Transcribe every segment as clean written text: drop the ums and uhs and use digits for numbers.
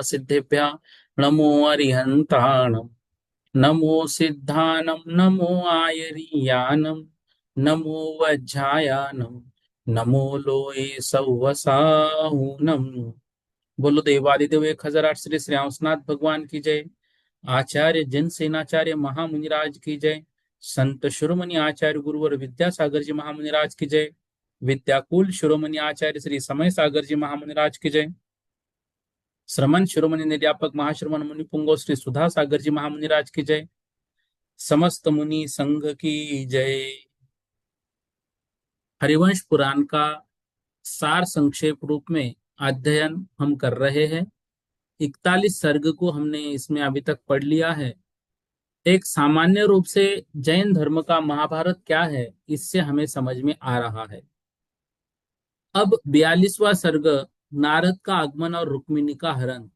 सिद्धेभ्य नमो अरिहंताणम, नमो सिद्धानम, नमो आयरियानम, नमो वज्जायानम, नमो लोए सौवसाहुनम। बोलो देवादिदेव 1008 श्री श्री हंसनाथ भगवान की जय। आचार्य जन सेनाचार्य महामुनिराज की जय। संत शिरोमणि आचार्य गुरुवर विद्यासागर जी महामुनिराज की जय। विद्याकुल शिरोमणि आचार्य श्री समय सागर जी महामुनिराज की जय। श्रमण शिरोमणि निर्यापक महाश्रमण मुनि पुंगो श्री सुधा सागर जी महामुनिराज की जय। समस्त मुनि संघ की जय। हरिवंश पुराण का सार संक्षेप रूप में अध्ययन हम कर रहे हैं। 41 सर्ग को हमने इसमें अभी तक पढ़ लिया है। एक सामान्य रूप से जैन धर्म का महाभारत क्या है, इससे हमें समझ में आ रहा है। अब 42वां सर्ग, नारद का आगमन और रुक्मिणी का हरण।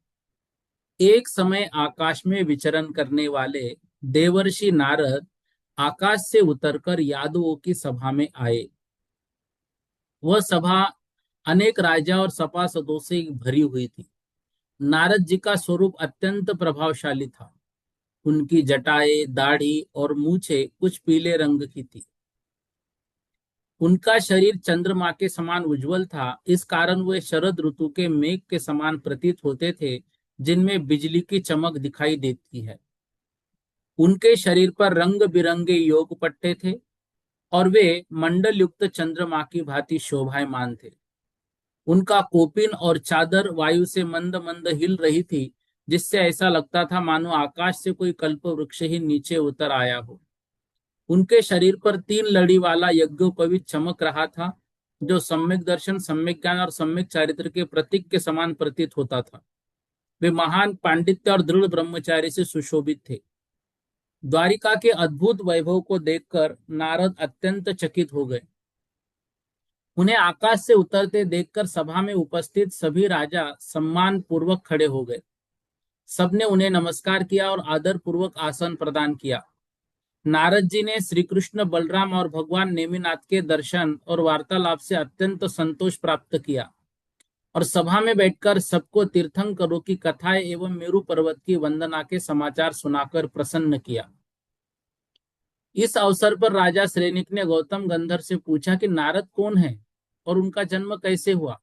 एक समय आकाश में विचरण करने वाले देवर्षि नारद आकाश से उतरकर यादवों की सभा में आए। वह सभा अनेक राजा और सभासदों से भरी हुई थी। नारद जी का स्वरूप अत्यंत प्रभावशाली था। उनकी जटाएं, दाढ़ी और मूछें कुछ पीले रंग की थी। उनका शरीर चंद्रमा के समान उज्जवल था। इस कारण वे शरद ऋतु के मेघ के समान प्रतीत होते थे, जिनमें बिजली की चमक दिखाई देती है। उनके शरीर पर रंग बिरंगे योग पट्टे थे और वे मंडल युक्त चंद्रमा की भांति शोभायमान थे। उनका कोपिन और चादर वायु से मंद मंद हिल रही थी, जिससे ऐसा लगता था मानो आकाश से कोई कल्प वृक्ष ही नीचे उतर आया हो। उनके शरीर पर 3 लड़ी वाला यज्ञोपवीत चमक रहा था, जो सम्यक दर्शन, सम्यक ज्ञान और सम्यक चारित्र के प्रतीक के समान प्रतीत होता था। वे महान पांडित्य और दृढ़ ब्रह्मचारी से सुशोभित थे। द्वारिका के अद्भुत वैभव को देखकर नारद अत्यंत चकित हो गए। उन्हें आकाश से उतरते देखकर सभा में उपस्थित सभी राजा सम्मान पूर्वक खड़े हो गए। सबने उन्हें नमस्कार किया और आदर पूर्वक आसन प्रदान किया। नारद जी ने श्री कृष्ण, बलराम और भगवान नेमिनाथ के दर्शन और वार्तालाप से अत्यंत संतोष प्राप्त किया और सभा में बैठकर सबको तीर्थंकरों की कथाएं एवं मेरु पर्वत की वंदना के समाचार सुनाकर प्रसन्न किया। इस अवसर पर राजा श्रेनिक ने गौतम गंधर से पूछा कि नारद कौन है और उनका जन्म कैसे हुआ।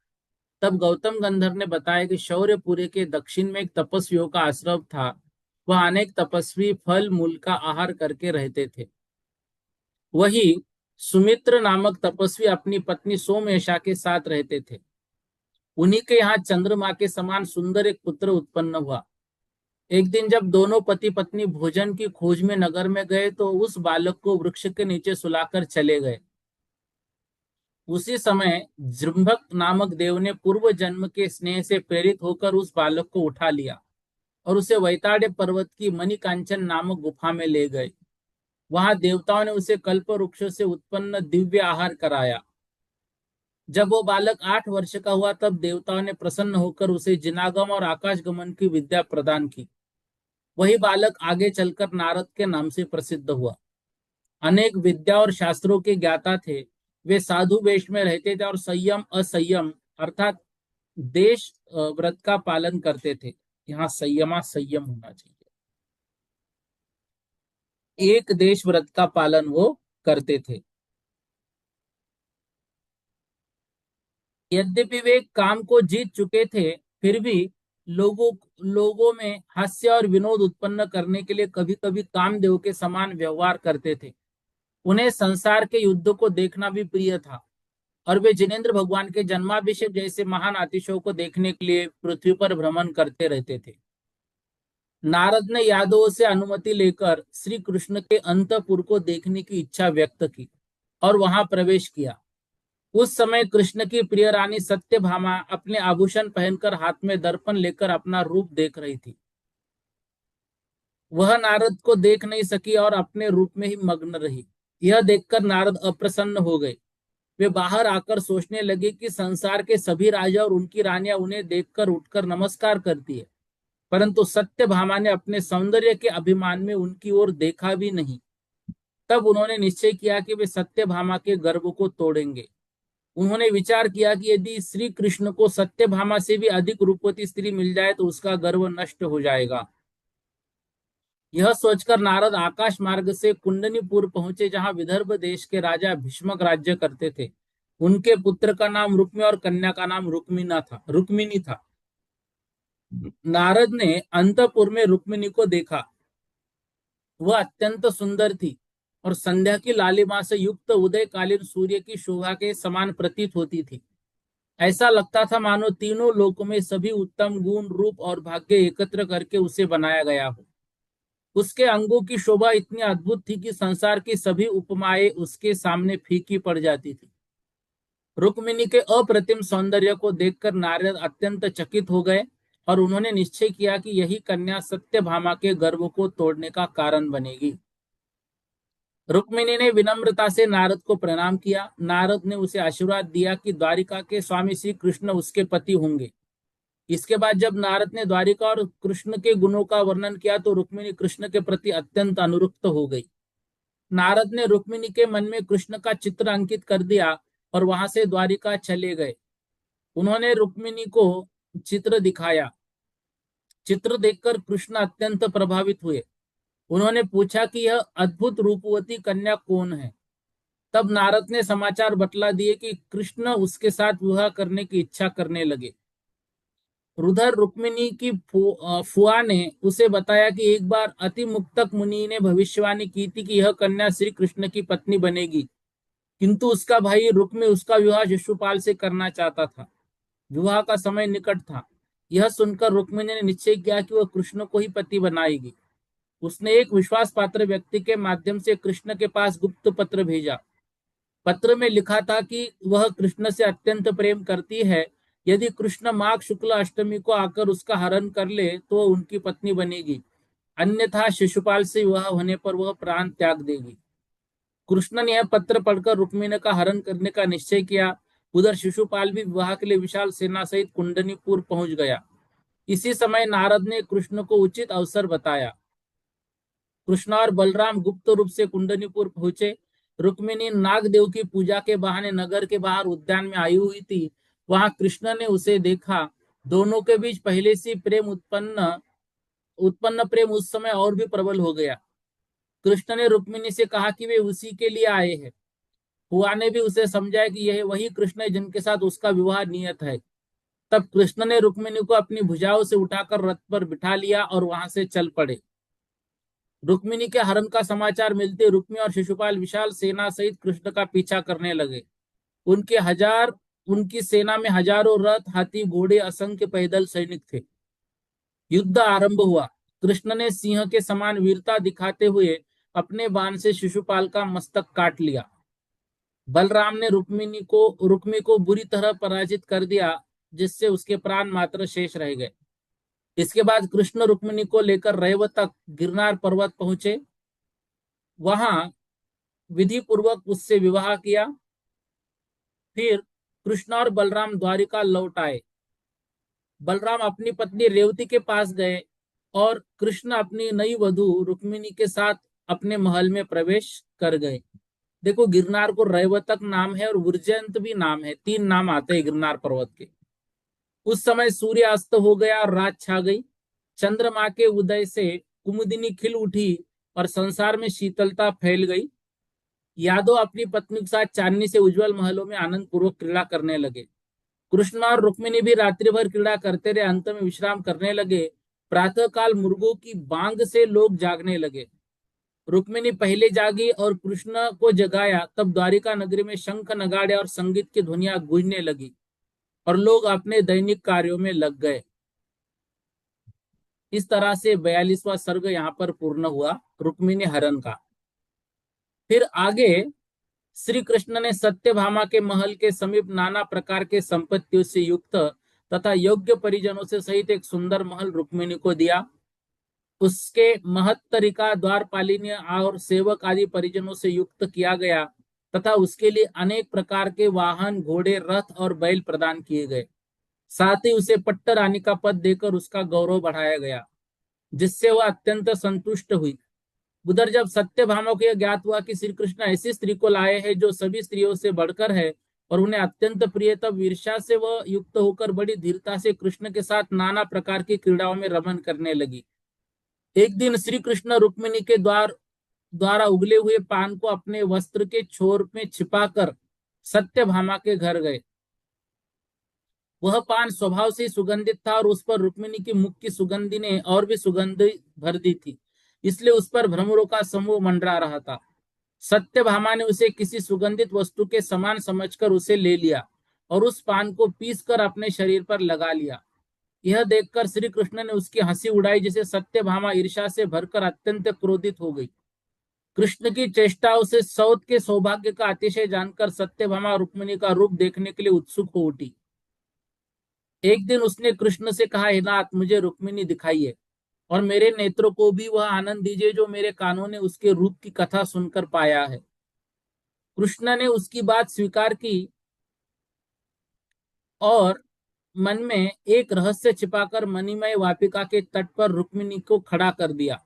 तब गौतम गंधर ने बताया कि शौर्यपुरी के दक्षिण में एक तपस्वियों का आश्रम था। वह अनेक तपस्वी फल मूल का आहार करके रहते थे। वही सुमित्र नामक तपस्वी अपनी पत्नी सोमेशा के साथ रहते थे। उन्हीं के यहाँ चंद्रमा के समान सुंदर एक पुत्र उत्पन्न हुआ। एक दिन जब दोनों पति पत्नी भोजन की खोज में नगर में गए तो उस बालक को वृक्ष के नीचे सुलाकर चले गए। उसी समय जृंभक नामक देव ने पूर्व जन्म के स्नेह से प्रेरित होकर उस बालक को उठा लिया और उसे वैताड्य पर्वत की मणिकांचन नामक गुफा में ले गए। वहां देवताओं ने उसे कल्प वृक्ष से उत्पन्न दिव्य आहार कराया। जब वो बालक 8 वर्ष का हुआ तब देवताओं ने प्रसन्न होकर उसे जिनागम और आकाशगमन की विद्या प्रदान की। वही बालक आगे चलकर नारद के नाम से प्रसिद्ध हुआ। अनेक विद्या और शास्त्रों के ज्ञाता थे। वे साधु वेश में रहते थे और संयम असंयम अर्थात देश व्रत का पालन करते थे। यहाँ संयमा संयम होना चाहिए। एक देश व्रत का पालन वो करते थे। यद्यपि वे काम को जीत चुके थे, फिर भी लोगों लोगों में हास्य और विनोद उत्पन्न करने के लिए कभी कभी कामदेव के समान व्यवहार करते थे। उन्हें संसार के युद्ध को देखना भी प्रिय था और वे जिनेन्द्र भगवान के जन्माभिषेक जैसे महान अतिशयों को देखने के लिए पृथ्वी पर भ्रमण करते रहते थे। नारद ने यादवों से अनुमति लेकर श्री कृष्ण के अंतपुर को देखने की इच्छा व्यक्त की और वहां प्रवेश किया। उस समय कृष्ण की प्रिय रानी सत्यभामा अपने आभूषण पहनकर हाथ में दर्पण लेकर अपना रूप देख रही थी। वह नारद को देख नहीं सकी और अपने रूप में ही मग्न रही। यह देखकर नारद अप्रसन्न हो गए। वे बाहर आकर सोचने लगे कि संसार के सभी राजा और उनकी रानियां उन्हें देखकर उठकर नमस्कार करती है, परंतु सत्यभामा ने अपने सौंदर्य के अभिमान में उनकी ओर देखा भी नहीं। तब उन्होंने निश्चय किया कि वे सत्यभामा के गर्व को तोड़ेंगे। उन्होंने विचार किया कि यदि श्री कृष्ण को सत्यभामा से भी अधिक रूपवती स्त्री मिल जाए तो उसका गर्व नष्ट हो जाएगा। यह सोचकर नारद आकाश मार्ग से कुंडनीपुर पहुंचे, जहां विदर्भ देश के राजा भीष्मक राज्य करते थे। उनके पुत्र का नाम रुक्मी और कन्या का नाम रुक्मिनी था। नारद ने अंतपुर में रुक्मिनी को देखा। वह अत्यंत सुंदर थी और संध्या की लालिमा से युक्त उदयकालीन सूर्य की शोभा के समान प्रतीत होती थी। ऐसा लगता था मानो तीनों लोकों में सभी उत्तम गुण, रूप और भाग्य एकत्र करके उसे बनाया गया हो। उसके अंगों की शोभा इतनी अद्भुत थी कि संसार की सभी उपमाएं उसके सामने फीकी पड़ जाती थी। रुक्मिणी के अप्रतिम सौंदर्य को देखकर नारद अत्यंत चकित हो गए और उन्होंने निश्चय किया कि यही कन्या सत्यभामा के गर्व को तोड़ने का कारण बनेगी। रुक्मिणी ने विनम्रता से नारद को प्रणाम किया। नारद ने उसे आशीर्वाद दिया कि द्वारिका के स्वामी श्री कृष्ण उसके पति होंगे। इसके बाद जब नारद ने द्वारिका और कृष्ण के गुणों का वर्णन किया तो रुक्मिणी कृष्ण के प्रति अत्यंत अनुरक्त हो गई। नारद ने रुक्मिणी के मन में कृष्ण का चित्र अंकित कर दिया और वहां से द्वारिका चले गए। उन्होंने रुक्मिणी को चित्र दिखाया। चित्र देखकर कृष्ण अत्यंत प्रभावित हुए। उन्होंने पूछा कि यह अद्भुत रूपवती कन्या कौन है। तब नारद ने समाचार बतला दिए कि कृष्ण उसके साथ विवाह करने की इच्छा करने लगे। उधर रुक्मिणी की फुआ ने उसे बताया कि एक बार अति मुक्तक मुनि ने भविष्यवाणी की थी कि यह कन्या श्री कृष्ण की पत्नी बनेगी, किंतु उसका भाई रुक्मी उसका विवाह शिशुपाल से करना चाहता था। विवाह का समय निकट था। यह सुनकर रुक्मिणी ने निश्चय किया कि वह कृष्ण को ही पति बनाएगी। उसने एक विश्वास पात्र व्यक्ति के माध्यम से कृष्ण के पास गुप्त पत्र भेजा। पत्र में लिखा था कि वह कृष्ण से अत्यंत प्रेम करती है। यदि कृष्ण माघ शुक्ल अष्टमी को आकर उसका हरण कर ले तो उनकी पत्नी बनेगी, अन्यथा शिशुपाल से विवाह होने पर वह प्राण त्याग देगी। कृष्ण ने यह पत्र पढ़कर रुक्मिणी का हरण करने का निश्चय किया। उधर शिशुपाल भी विवाह के लिए विशाल सेना सहित कुंडनीपुर पहुंच गया। इसी समय नारद ने कृष्ण को उचित अवसर बताया। कृष्ण और बलराम गुप्त रूप से कुंडनीपुर पहुंचे। रुक्मिणी नागदेव की पूजा के बहाने नगर के बाहर उद्यान में आई हुई थी। वहां कृष्ण ने उसे देखा। दोनों के बीच पहले से प्रेम उत्पन्न उत्पन्न प्रेम उस समय और भी प्रबल हो गया। कृष्ण ने रुक्मिणी से कहा कि वे उसी के लिए आए हैं। हुआ ने भी उसे समझाया कि यह वही कृष्ण है जिनके साथ उसका विवाह नियत है। तब कृष्ण ने रुक्मिणी को अपनी भुजाओं से उठाकर रथ पर बिठा लिया और वहां से चल पड़े। रुक्मिणी के हरण का समाचार मिलते रुक्मी और शिशुपाल विशाल सेना सहित कृष्ण का पीछा करने लगे। उनके हजार उनकी सेना में हजारों रथ, हाथी, घोड़े, असंख्य पैदल सैनिक थे। युद्ध आरंभ हुआ। कृष्ण ने सिंह के समान वीरता दिखाते हुए अपने बाण से शिशुपाल का मस्तक काट लिया। बलराम ने रुक्मी को बुरी तरह पराजित कर दिया, जिससे उसके प्राण मात्र शेष रह गए। इसके बाद कृष्ण रुक्मिणी को लेकर रैवत तक गिरनार पर्वत पहुंचे। वहां विधि पूर्वक उससे विवाह किया। फिर कृष्ण और बलराम द्वारिका लौट आए। बलराम अपनी पत्नी रेवती के पास गए और कृष्ण अपनी नई वधू रुक्मिणी के साथ अपने महल में प्रवेश कर गए। देखो, गिरनार को रैवतक नाम है और उर्जयंत भी नाम है। 3 नाम आते हैं गिरनार पर्वत के। उस समय सूर्य अस्त हो गया और रात छा गई। चंद्रमा के उदय से कुमुदिनी खिल उठी और संसार में शीतलता फैल गई। यादव अपनी पत्नी के साथ चांदनी से उज्जवल महलों में आनंद पूर्वक क्रीड़ा करने लगे। कृष्ण और रुक्मिणी भी रात्रि भर क्रीड़ा करते रहे, अंत में विश्राम करने लगे। प्रातः काल मुर्गों की बांग से लोग जागने लगे। रुक्मिणी पहले जागी और कृष्ण को जगाया। तब द्वारिका नगरी में शंख, नगाड़े और संगीत की ध्वनियां गूंजने लगी और लोग अपने दैनिक कार्यों में लग गए। इस तरह से 42वां सर्ग यहाँ पर पूर्ण हुआ रुक्मिणी हरण का। फिर आगे श्री कृष्ण ने सत्यभामा के महल के समीप नाना प्रकार के संपत्तियों से युक्त तथा योग्य परिजनों से सहित एक सुंदर महल रुक्मिणी को दिया। उसके महत्तरिका द्वारपालिनी और सेवक आदि परिजनों से युक्त किया गया तथा उसके लिए अनेक प्रकार के वाहन, घोड़े, रथ और बैल प्रदान किए गए। साथ ही उसे पट्ट रानी का पद देकर उसका गौरव बढ़ाया गया, जिससे वह अत्यंत संतुष्ट हुई। उधर जब सत्यभामा को यह ज्ञात हुआ कि श्री कृष्ण ऐसी स्त्री को लाए हैं जो सभी स्त्रियों से बढ़कर है और उन्हें अत्यंत प्रिय, तब ईर्ष्या से वह युक्त होकर बड़ी धीरता से कृष्ण के साथ नाना प्रकार की क्रीड़ाओं में रमन करने लगी। एक दिन श्री कृष्ण रुक्मिणी के द्वारा उगले हुए पान को अपने वस्त्र के छोर में छिपाकर सत्यभामा के घर गए। वह पान स्वभाव से सुगंधित था और उस पर रुक्मिणी की मुख की सुगंधी ने और भी सुगंधी भर दी थी, इसलिए उस पर भ्रमरों का समूह मंडरा रहा था। सत्यभामा ने उसे किसी सुगंधित वस्तु के समान समझकर उसे ले लिया और उस पान को पीसकर अपने शरीर पर लगा लिया। यह देखकर श्री कृष्ण ने उसकी हंसी उड़ाई, जिसे सत्यभामा ईर्ष्या से भरकर अत्यंत क्रोधित हो गई। कृष्ण की चेष्टाओं से सौत के सौभाग्य का अतिशय जानकर सत्यभामा रुक्मिणी का रूप देखने के लिए उत्सुक हो उठी। एक दिन उसने कृष्ण से कहा, हे नाथ, मुझे रुक्मिणी दिखाइए और मेरे नेत्रों को भी वह आनंद दीजिए जो मेरे कानों ने उसके रूप की कथा सुनकर पाया है। कृष्ण ने उसकी बात स्वीकार की और मन में एक रहस्य छिपाकर मणिमय वाटिका के तट पर रुक्मिणी को खड़ा कर दिया।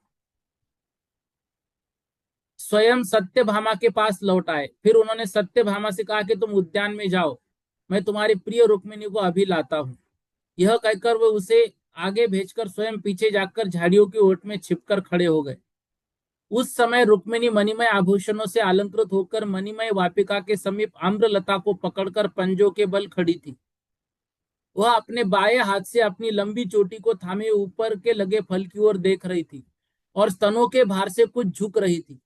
स्वयं सत्यभामा के पास लौट आए। फिर उन्होंने सत्यभामा से कहा कि तुम उद्यान में जाओ, मैं तुम्हारी प्रिय रुक्मिणी को अभी लाता हूं। यह कहकर वे उसे आगे भेजकर स्वयं पीछे जाकर झाड़ियों की ओट में छिपकर खड़े हो गए। उस समय रुक्मिणी मणिमय आभूषणों से अलंकृत होकर मणिमय वाटिका के समीप आम्रलता को पकड़कर पंजों के बल खड़ी थी। वह अपने बाएं हाथ से अपनी लंबी चोटी को थामे ऊपर के लगे फल की ओर देख रही थी और स्तनों के भार से कुछ झुक रही थी।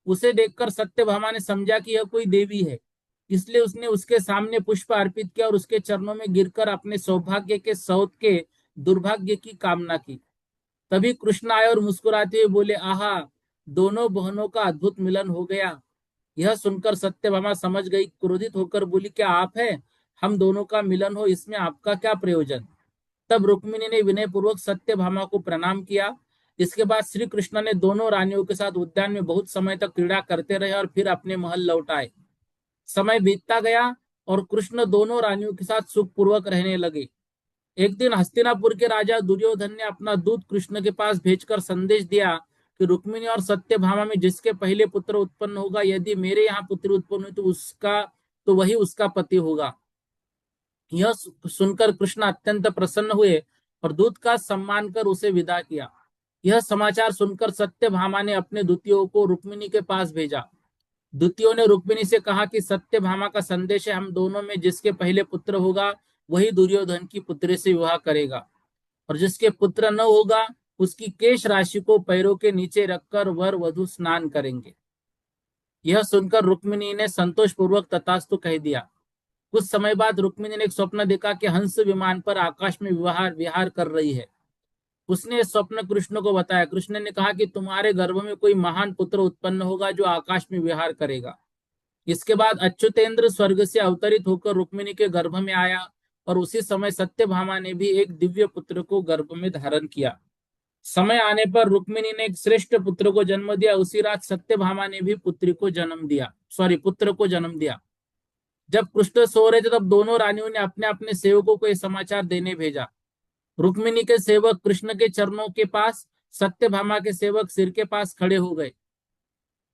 उसे देखकर सत्यभामा ने समझा कि यह कोई देवी है, इसलिए उसने उसके सामने पुष्प अर्पित किया और उसके चरणों में गिरकर अपने सौभाग्य के सौत के दुर्भाग्य की कामना की। तभी कृष्ण आए और मुस्कुराते हुए बोले, आहा, दोनों बहनों का अद्भुत मिलन हो गया। यह सुनकर सत्यभामा समझ गई, क्रोधित होकर बोली, क्या आप है? हम दोनों का मिलन हो, इसमें आपका क्या प्रयोजन? तब रुक्मिणी ने विनय पूर्वक सत्यभामा को प्रणाम किया। इसके बाद श्री कृष्ण ने दोनों रानियों के साथ उद्यान में बहुत समय तक क्रीड़ा करते रहे और फिर अपने महल लौट आए। समय बीतता गया और कृष्ण दोनों रानियों के साथ सुखपूर्वक रहने लगे। एक दिन हस्तिनापुर के राजा दुर्योधन ने अपना दूत कृष्ण के पास भेजकर संदेश दिया कि रुक्मिणी और सत्यभामा में जिसके पहले पुत्र उत्पन्न होगा, यदि मेरे यहाँ पुत्री उत्पन्न हुई तो वही उसका पति होगा। यह सुनकर कृष्ण अत्यंत प्रसन्न हुए और दूत का सम्मान कर उसे विदा किया। यह समाचार सुनकर सत्यभामा ने अपने दूतियों को रुक्मिणी के पास भेजा। दूतियों ने रुक्मिणी से कहा कि सत्यभामा का संदेश है, हम दोनों में जिसके पहले पुत्र होगा वही दुर्योधन की पुत्री से विवाह करेगा और जिसके पुत्र न होगा उसकी केश राशि को पैरों के नीचे रखकर वर वधु स्नान करेंगे। यह सुनकर रुक्मिणी ने संतोष पूर्वक तथास्तु कह दिया। कुछ समय बाद रुक्मिणी ने एक स्वप्न देखा कि हंस विमान पर आकाश में विहार कर रही है। उसने स्वप्न कृष्ण को बताया। कृष्ण ने कहा कि तुम्हारे गर्भ में कोई महान पुत्र उत्पन्न होगा जो आकाश में विहार करेगा। इसके बाद अच्युतेंद्र स्वर्ग से अवतरित होकर रुक्मिणी के गर्भ में आया और उसी समय सत्यभामा ने भी एक दिव्य पुत्र को गर्भ में धारण किया। समय आने पर रुक्मिणी ने एक श्रेष्ठ पुत्र को जन्म दिया। उसी रात सत्यभामा ने भी पुत्र को जन्म दिया। जब कृष्ण सो रहे थे तब दोनों रानियों ने अपने अपने सेवकों को यह समाचार देने भेजा। रुक्मिणी के सेवक कृष्ण के चरणों के पास, सत्यभामा के सेवक सिर के पास खड़े हो गए।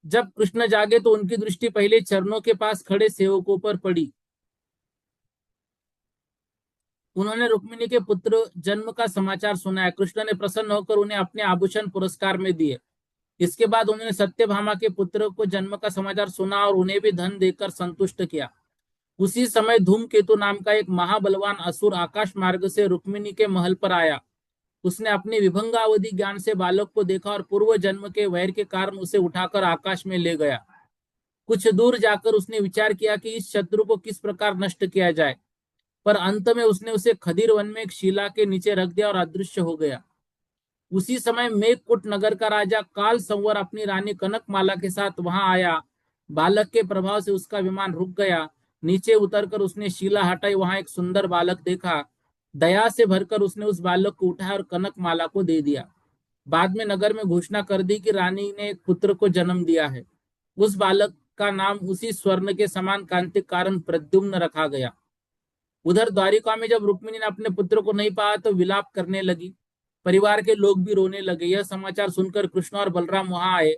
जब कृष्ण जागे तो उनकी दृष्टि पहले चरणों के पास खड़े सेवकों पर पड़ी। उन्होंने रुक्मिणी के पुत्र जन्म का समाचार सुनाया। कृष्ण ने प्रसन्न होकर उन्हें अपने आभूषण पुरस्कार में दिए। इसके बाद उन्होंने सत्यभामा के पुत्र को जन्म का समाचार सुना और उन्हें भी धन देकर संतुष्ट किया। उसी समय धूमकेतु नाम का एक महाबलवान असुर आकाश मार्ग से रुक्मिणी के महल पर आया। उसने अपने विभंगावधि ज्ञान से बालक को देखा और पूर्व जन्म के वैर के कारण उसे उठाकर आकाश में ले गया। कुछ दूर जाकर उसने विचार किया कि इस शत्रु को किस प्रकार नष्ट किया जाए, पर अंत में उसने उसे खदीर वन में एक शिला के नीचे रख दिया और अदृश्य हो गया। उसी समय मेघकूट नगर का राजा काल संवर अपनी रानी कनकमाला के साथ वहां आया बालक के प्रभाव से उसका विमान रुक गया। नीचे उतरकर उसने शिला हटाई, वहां एक सुंदर बालक देखा। दया से भरकर उसने उस बालक को उठाया और कनक माला को दे दिया। बाद में नगर में घोषणा कर दी कि रानी ने एक पुत्र को जन्म दिया है। उस बालक का नाम उसी स्वर्ण के समान कांति कारण प्रद्युम्न रखा गया। उधर द्वारिका में जब रुक्मिणी ने अपने पुत्र को नहीं पाया तो विलाप करने लगी। परिवार के लोग भी रोने लगे। यह समाचार सुनकर कृष्ण और बलराम वहां आए।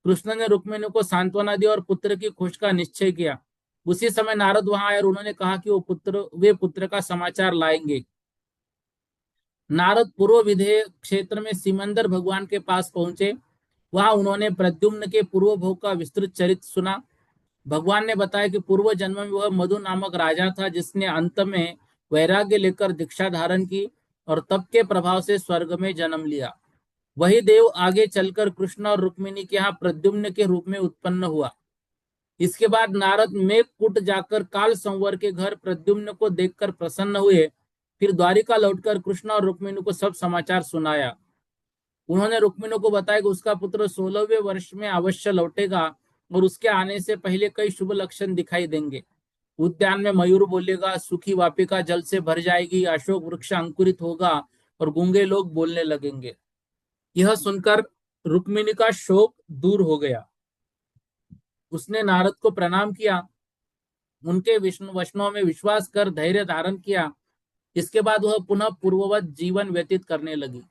कृष्ण ने रुक्मिणी को सांत्वना दी और पुत्र की खोज का निश्चय किया। उसी समय नारद वहां आए और उन्होंने कहा कि वे पुत्र का समाचार लाएंगे। नारद पूर्व विदेह क्षेत्र में सिमंदर भगवान के पास पहुंचे। वहां उन्होंने प्रद्युम्न के पूर्व भोग का विस्तृत चरित्र सुना। भगवान ने बताया कि पूर्व जन्म में वह मधु नामक राजा था, जिसने अंत में वैराग्य लेकर दीक्षा धारण की और तप के प्रभाव से स्वर्ग में जन्म लिया। वही देव आगे चलकर कृष्ण और रुक्मिणी के यहाँ प्रद्युम्न के रूप में उत्पन्न हुआ। इसके बाद नारद मेघकूट जाकर काल संवर के घर प्रद्युम्न को देखकर प्रसन्न हुए। फिर द्वारिका लौटकर कृष्ण और रुक्मिणी को सब समाचार सुनाया। उन्होंने रुक्मिणी को बताया कि उसका पुत्र 16वें वर्ष में अवश्य लौटेगा और उसके आने से पहले कई शुभ लक्षण दिखाई देंगे। उद्यान में मयूर बोलेगा, सूखी वापिका जल से भर जाएगी, अशोक वृक्ष अंकुरित होगा और गूंगे लोग बोलने लगेंगे। यह सुनकर रुक्मिणी का शोक दूर हो गया। उसने नारद को प्रणाम किया, उनके विष्णु वचनों में विश्वास कर धैर्य धारण किया। इसके बाद वह पुनः पूर्ववत जीवन व्यतीत करने लगी।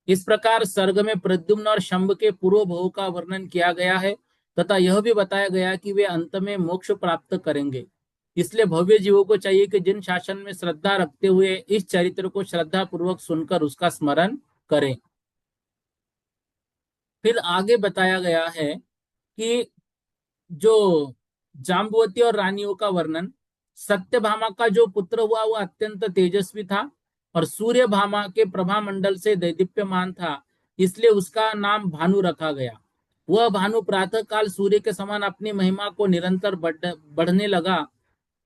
इस प्रकार सर्ग में प्रद्युम्न और शंभ के पूर्व भोग का वर्णन किया गया है तथा यह भी बताया गया कि वे अंत में मोक्ष प्राप्त करेंगे। इसलिए भव्य जीवों को चाहिए कि जिन शासन में श्रद्धा रखते हुए इस चरित्र को श्रद्धा पूर्वक सुनकर उसका स्मरण करें। फिर आगे बताया गया है कि जो जाम्बवती और रानियों का वर्णन, सत्यभामा का जो पुत्र हुआ वह अत्यंत तेजस्वी था और सूर्य भामा के प्रभा मंडल से दैदीप्यमान था, इसलिए उसका नाम भानु रखा गया। वह भानु प्रातः काल सूर्य के समान अपनी महिमा को निरंतर बढ़ने लगा।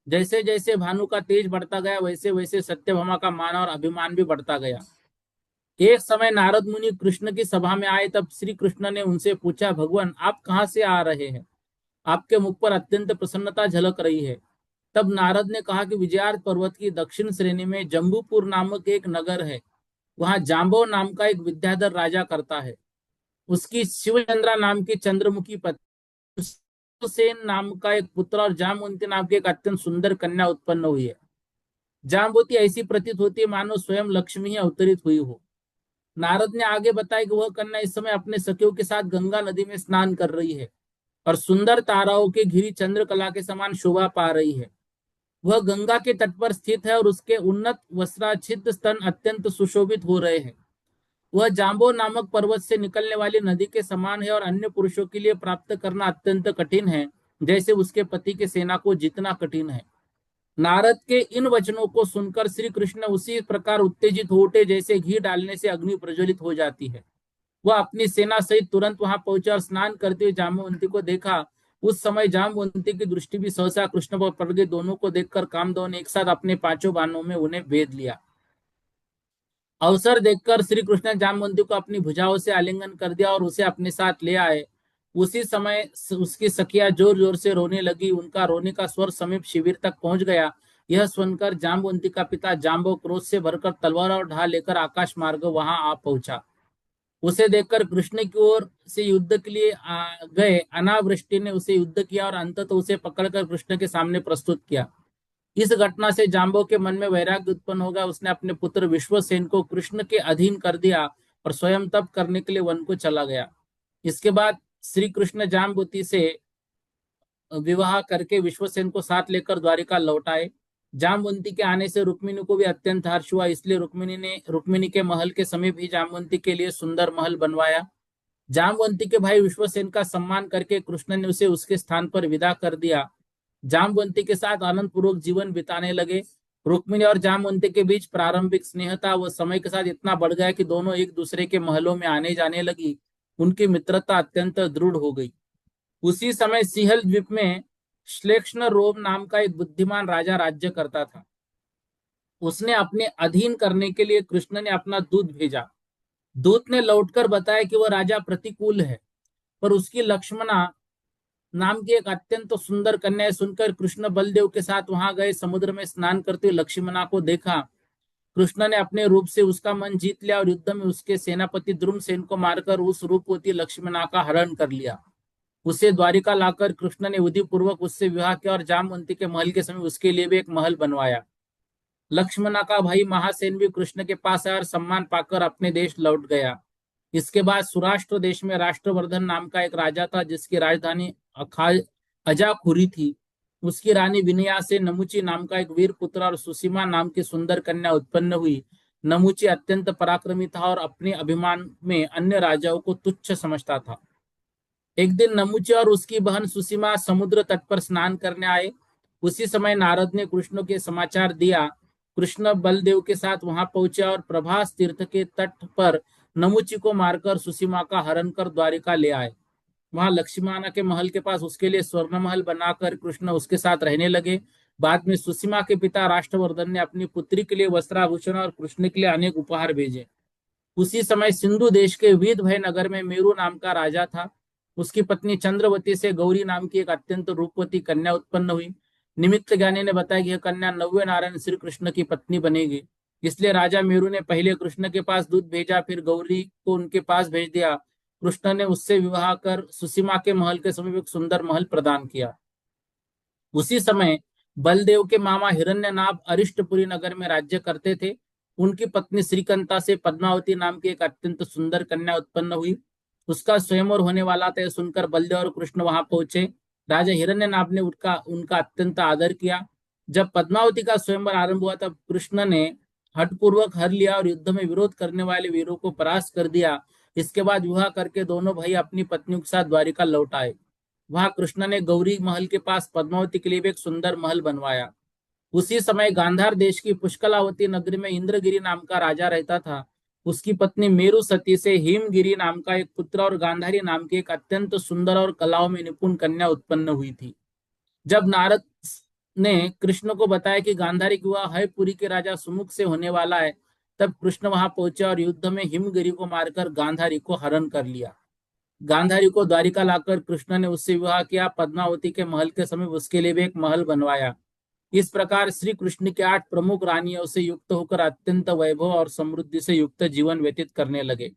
जैसे जैसे भानु का तेज बढ़ता गया वैसे वैसे सत्यभामा का मान और अभिमान भी बढ़ता गया। एक समय नारद मुनि कृष्ण की सभा में आए, तब श्री कृष्ण ने उनसे पूछा, भगवान आप कहाँ से आ रहे हैं? आपके मुख पर अत्यंत प्रसन्नता झलक रही है। तब नारद ने कहा कि विजयार्थ पर्वत की दक्षिण श्रेणी में जम्बूपुर नामक एक नगर है। वहां जाम्बव नाम का एक विद्याधर राजा करता है। उसकी शिवचंद्रा नाम की चंद्रमुखी पत्नी, सेन नाम का एक पुत्र और जामवंती नाम की एक अत्यंत सुंदर कन्या उत्पन्न हुई है। जाम्बवती ऐसी प्रतीत होती है मानो स्वयं लक्ष्मी ही अवतरित हुई हो। नारद ने आगे बताया कि वह कन्या इस समय अपने सखियों के साथ गंगा नदी में स्नान कर रही है और सुंदर ताराओं के घिरी चंद्रकला के समान शोभा पा रही है। वह गंगा के तट पर स्थित है और उसके उन्नत वस्त्राच्छिद्र स्तन अत्यंत सुशोभित हो रहे हैं। वह जाम्बो नामक पर्वत से निकलने वाली नदी के समान है और अन्य पुरुषों के लिए प्राप्त करना अत्यंत कठिन है, जैसे उसके पति के सेना को जितना कठिन है। नारद के इन वचनों को सुनकर श्री कृष्ण उसी प्रकार उत्तेजित हो उठे जैसे घी डालने से अग्नि प्रज्वलित हो जाती है। वह अपनी सेना सहित तुरंत वहां पहुंचे और स्नान करते हुए जाम्बवंती को देखा। उस समय जाम्बवंती की दृष्टि भी सहसा कृष्ण पर पड़ गई। दोनों को देखकर कामदेव ने एक साथ अपने पांचों बाणों में उन्हें भेद लिया। अवसर देखकर श्री कृष्ण ने जाम्बवंती को अपनी भुजाओं से आलिंगन कर दिया और उसे अपने साथ ले आए। उसी समय उसकी सखियां जोर जोर से रोने लगी। उनका रोने का स्वर समीप शिविर तक पहुंच गया। यह सुनकर जाम्बवंती का पिता जाम्बव क्रोध से भरकर तलवार और ढाल लेकर आकाश मार्ग वहां आ पहुंचा। उसे देखकर कृष्ण की ओर से युद्ध के लिए गए अनावृष्टि ने उसे युद्ध किया और अंततः उसे पकड़कर कृष्ण के सामने प्रस्तुत किया। इस घटना से जाम्बव के मन में वैराग्य उत्पन्न होगा। उसने अपने पुत्र विश्वसेन को कृष्ण के अधीन कर दिया और स्वयं तप करने के लिए वन को चला गया। इसके बाद श्री कृष्ण जाम्बवती से विवाह करके विश्वसेन को साथ लेकर द्वारिका लौट आए। जामवंती के आने से रुक्मिणी को भी अत्यंत हर्ष हुआ, इसलिए रुक्मिणी के महल के समीप ही जामवंती के लिए सुंदर महल बनवाया। जामवंती के भाई विश्वसेन का सम्मान करके कृष्ण ने उसे उसके स्थान पर विदा कर दिया। जामवंती के साथ आनंद पूर्वक जीवन बिताने लगे। रुक्मिणी और जामवंती के बीच प्रारंभिक स्नेह था, वह समय के साथ इतना बढ़ गया कि दोनों एक दूसरे के महलों में आने जाने लगी। उनकी मित्रता अत्यंत दृढ़ हो गई। उसी समय सिहल द्वीप में श्लेक्ष्ण रोम नाम का एक बुद्धिमान राजा राज्य करता था। उसने अपने अधीन करने के लिए कृष्ण ने अपना दूत भेजा। दूत ने लौटकर बताया कि वह राजा प्रतिकूल है, पर उसकी लक्ष्मणा नाम की एक अत्यंत सुंदर कन्या सुनकर कृष्ण बलदेव के साथ वहां गए। समुद्र में स्नान करते हुए लक्ष्मणा को देखा। कृष्ण ने अपने रूप से उसका मन जीत लिया और युद्ध में उसके सेनापति द्रुमसेन को मारकर उस रूपवती लक्ष्मणा का हरण कर लिया। उसे द्वारिका लाकर कृष्ण ने विधि पूर्वक उससे विवाह किया और जामवंती के महल के समीप उसके लिए भी एक महल बनवाया। लक्ष्मणा का भाई महासेन भी कृष्ण के पास आया और सम्मान पाकर अपने देश लौट गया। इसके बाद सुराष्ट्र देश में राष्ट्रवर्धन नाम का एक राजा था, जिसकी राजधानी अजाखुरी थी। उसकी रानी विनया से नमुची नाम का एक वीर पुत्र और सुसीमा नाम की सुंदर कन्या उत्पन्न हुई। नमुची अत्यंत पराक्रमी था और अपने अभिमान में अन्य राजाओं को तुच्छ समझता था। एक दिन नमुची और उसकी बहन सुसीमा समुद्र तट पर स्नान करने आए। उसी समय नारद ने कृष्ण के समाचार दिया। कृष्ण बलदेव के साथ वहां पहुंचे और प्रभास तीर्थ के तट पर नमुची को मारकर सुसीमा का हरण कर द्वारिका ले आए। वहां लक्ष्मणा के महल के पास उसके लिए स्वर्ण महल बनाकर कृष्ण उसके साथ रहने लगे। बाद में सुसीमा के पिता राष्ट्रवर्धन ने अपनी पुत्री के लिए वस्त्राभूषण और कृष्ण के लिए अनेक उपहार भेजे। उसी समय सिंधु देश के वीरभय नगर में मेरू नाम का राजा था। उसकी पत्नी चंद्रवती से गौरी नाम की एक अत्यंत रूपवती कन्या उत्पन्न हुई। निमित्त ज्ञानी ने बताया कि यह कन्या नव्य नारायण श्री कृष्ण की पत्नी बनेगी। इसलिए राजा मेरू ने पहले कृष्ण के पास दूत भेजा, फिर गौरी को उनके पास भेज दिया। कृष्ण ने उससे विवाह कर सुसीमा के महल के समीप एक सुंदर महल प्रदान किया। उसी समय बलदेव के मामा हिरण्यनाभ अरिष्टपुरी नगर में राज्य करते थे। उनकी पत्नी श्रीकंता से पद्मावती नाम की एक अत्यंत सुंदर कन्या उत्पन्न हुई। उसका स्वयंवर होने वाला था, सुनकर बलदेव और कृष्ण वहां पहुंचे। राजा हिरण्यनाभ ने उनका उनका अत्यंत आदर किया। जब पद्मावती का स्वयंवर आरंभ हुआ तब कृष्ण ने हठपूर्वक हर लिया और युद्ध में विरोध करने वाले वीरों को परास्त कर दिया। इसके बाद विवाह करके दोनों भाई अपनी पत्नियों के साथ द्वारिका लौट आए। वहां कृष्ण ने गौरी महल के पास पद्मावती के लिए भी एक सुंदर महल बनवाया। उसी समय गांधार देश की पुष्कलावती नगरी में इंद्रगिरी नाम का राजा रहता था। उसकी पत्नी मेरु सती से हिमगिरी नाम का एक पुत्र और गांधारी नाम की एक अत्यंत सुंदर और कलाओं में निपुण कन्या उत्पन्न हुई थी। जब नारद ने कृष्ण को बताया कि गांधारी का विवाह हयपुरी के राजा सुमुख से होने वाला है, तब कृष्ण वहां पहुंचे और युद्ध में हिमगिरी को मारकर गांधारी को हरण कर लिया। गांधारी को द्वारिका लाकर कृष्ण ने उससे विवाह किया। पद्मावती के महल के समीप उसके लिए भी एक महल बनवाया। इस प्रकार श्री कृष्ण के 8 प्रमुख रानियों से युक्त होकर अत्यंत वैभव और समृद्धि से युक्त जीवन व्यतीत करने लगे।